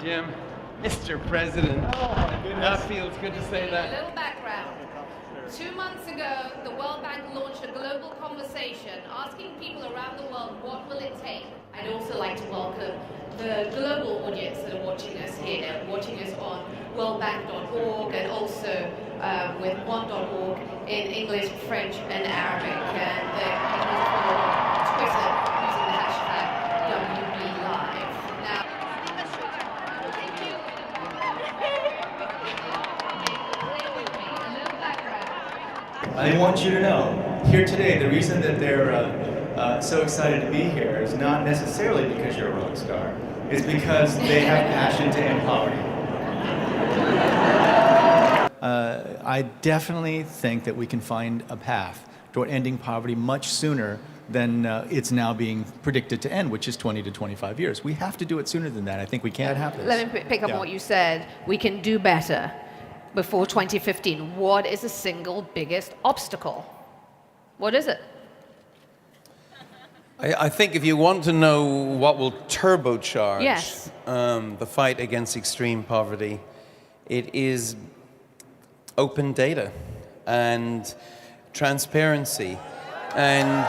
Jim. Mr. President. Oh my goodness. That feels good to say A that. little background. 2 months ago, the World Bank launched a global conversation asking people around the world what will it take. I'd also like to welcome the global audience that are watching us here, watching us on worldbank.org and also with one.org in English, French and Arabic, and the people on Twitter using the hashtag WBLive. Now, I want you to know, here today, the reason that they're so excited to be here is not necessarily because you're a rock star. It's because they have passion to end poverty. I definitely think that we can find a path toward ending poverty much sooner than it's now being predicted to end, which is 20 to 25 years. We have to do it sooner than that. I think we can't have this. Let me pick up on what you said. We can do better before 2015. What is the single biggest obstacle? What is it? I think if you want to know what will turbocharge Yes. The fight against extreme poverty, it is open data and transparency and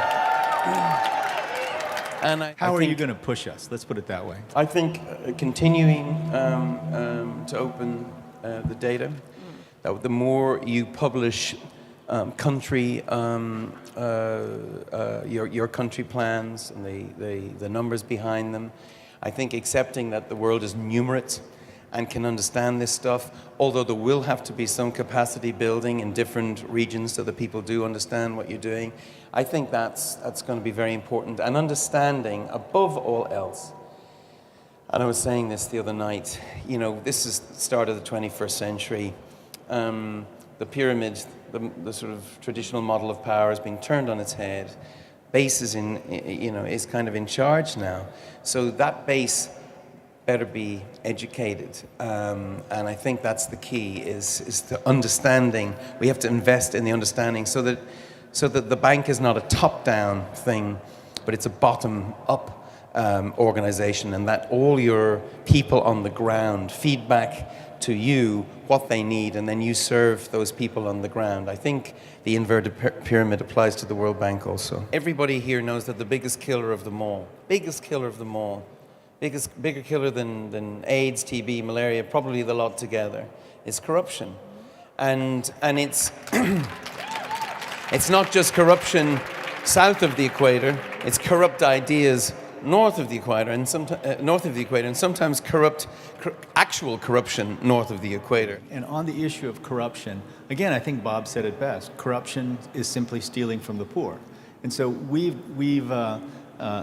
How are you going to push us? Let's put it that way. I think continuing to open the data, that the more you publish country, your country plans and the numbers behind them, I think accepting that the world is numerate and can understand this stuff, although there will have to be some capacity building in different regions so that people do understand what you're doing. I think that's going to be very important. And understanding, above all else, and I was saying this the other night, you know, this is the start of the 21st century. The pyramid, the sort of traditional model of power is being turned on its head. Base is is kind of in charge now. So that base better be educated, and I think that's the key, is the understanding. We have to invest in the understanding so that the bank is not a top-down thing, but it's a bottom-up organization, and that all your people on the ground feed back to you what they need, and then you serve those people on the ground. I think the inverted pyramid applies to the World Bank also. Everybody here knows that the biggest killer of them all, bigger killer than AIDS, TB, malaria, probably the lot together, is corruption. And it's it's not just corruption south of the equator, it's corrupt ideas north of the equator, and sometimes actual corruption north of the equator. And on the issue of corruption, again, I think Bob said it best. Corruption is simply stealing from the poor. And so we've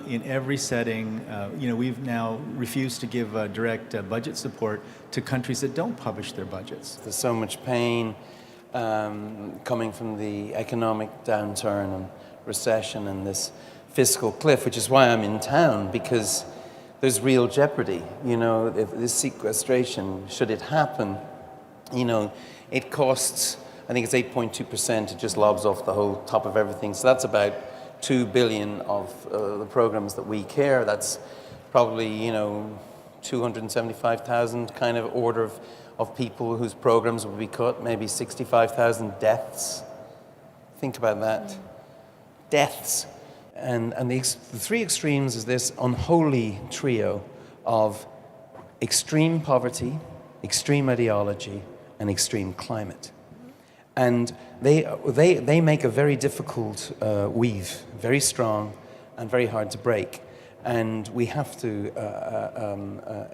in every setting, we've now refused to give direct budget support to countries that don't publish their budgets. There's so much pain coming from the economic downturn and recession and this fiscal cliff, which is why I'm in town, because there's real jeopardy. You know, if this sequestration, should it happen, you know, it costs, I think it's 8.2%, it just lobs off the whole top of everything. So that's about 2 billion of the programs that we care. That's probably, 275,000 kind of order of people whose programs will be cut, maybe 65,000 deaths. Think about that. Deaths. And the three extremes is this unholy trio of extreme poverty, extreme ideology, and extreme climate. And they make a very difficult weave, very strong and very hard to break. And we have to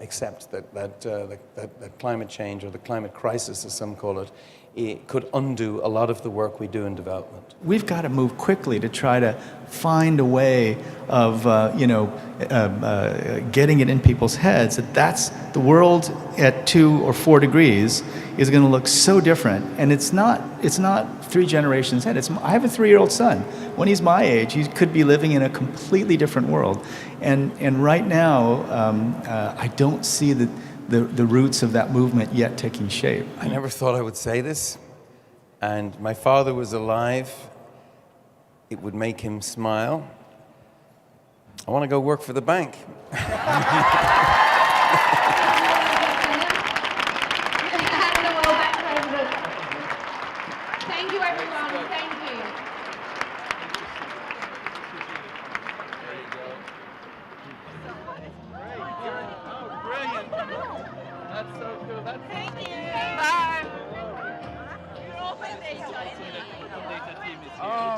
accept that climate change, or the climate crisis as some call it, it could undo a lot of the work we do in development. We've got to move quickly to try to find a way of, getting it in people's heads that that's the world at 2 or 4 degrees is going to look so different. And it's not 3 generations ahead. I have a 3-year-old son. When he's my age, he could be living in a completely different world. And right now, I don't see the roots of that movement yet taking shape. I never thought I would say this, and my father was alive. It would make him smile. I want to go work for the bank. And the World Bank President. Thank you, everyone. Thank you. Brilliant. That's so cool. Thank you. Bye. Oh,